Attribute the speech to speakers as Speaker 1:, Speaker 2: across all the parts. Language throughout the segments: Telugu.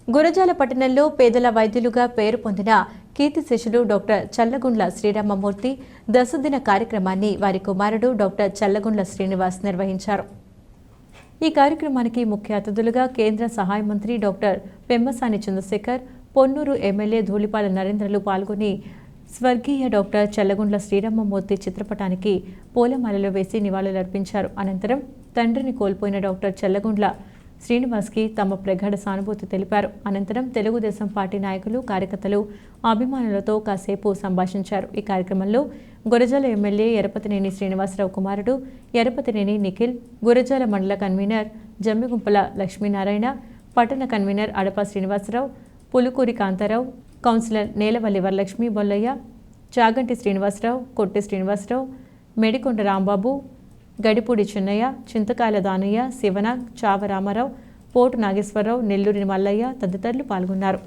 Speaker 1: గురజాల పట్టణంలో పేదల వైద్యులుగా పేరు పొందిన కీర్తిశేషులు డాక్టర్ చల్లగుండ్ల శ్రీరామమూర్తి దశదిన కార్యక్రమాన్ని వారి కుమారుడు డాక్టర్ చల్లగుండ్ల శ్రీనివాస్ నిర్వహించారు. ఈ కార్యక్రమానికి ముఖ్య అతిథులుగా కేంద్ర సహాయ మంత్రి డాక్టర్ పెమ్మసాని చంద్రశేఖర్, పొన్నూరు ఎమ్మెల్యే ధూళిపాల నరేంద్రలు పాల్గొని స్వర్గీయ డాక్టర్ చల్లగుండ్ల శ్రీరామమూర్తి చిత్రపటానికి పూలమాలలు వేసి నివాళులర్పించారు. అనంతరం తండ్రిని కోల్పోయిన డాక్టర్ చల్లగుండ్ల శ్రీనివాస్కి తమ ప్రగాఢ సానుభూతి తెలిపారు. అనంతరం తెలుగుదేశం పార్టీ నాయకులు, కార్యకర్తలు, అభిమానులతో కాసేపు సంభాషించారు. ఈ కార్యక్రమంలో గురజాల ఎమ్మెల్యే ఎరపతినేని శ్రీనివాసరావు కుమారుడు ఎరపతినేని నిఖిల్, గురజాల మండల కన్వీనర్ జమ్మిగుంపల లక్ష్మీనారాయణ, పట్టణ కన్వీనర్ అడప శ్రీనివాసరావు, పులుకూరి కాంతారావు, కౌన్సిలర్ నేలవల్లి వరలక్ష్మి బొల్లయ్య, చాగంటి శ్రీనివాసరావు, కొట్టి శ్రీనివాసరావు, మెడికొండ రాంబాబు, గడిపూడి చిన్నయ్య, చింతకాయల దానయ్య, శివనాగ్, చావ రామారావు, పోటు నాగేశ్వరరావు, నెల్లూరి మల్లయ్య తదితరులు పాల్గొన్నారు.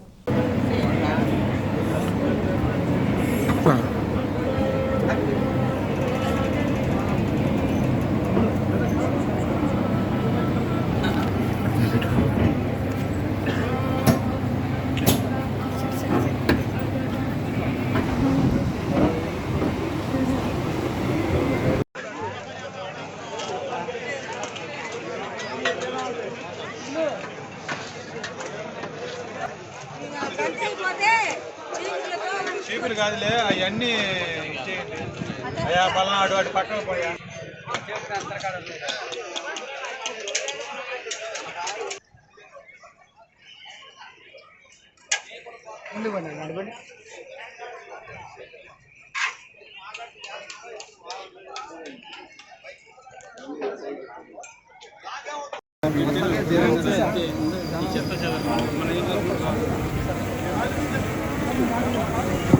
Speaker 2: చీపులు కాదులే అవన్నీ ఇచ్చేయండి. అయ్యా పల్నాడు అటు పక్కన పోయా నడబండి. చెత్త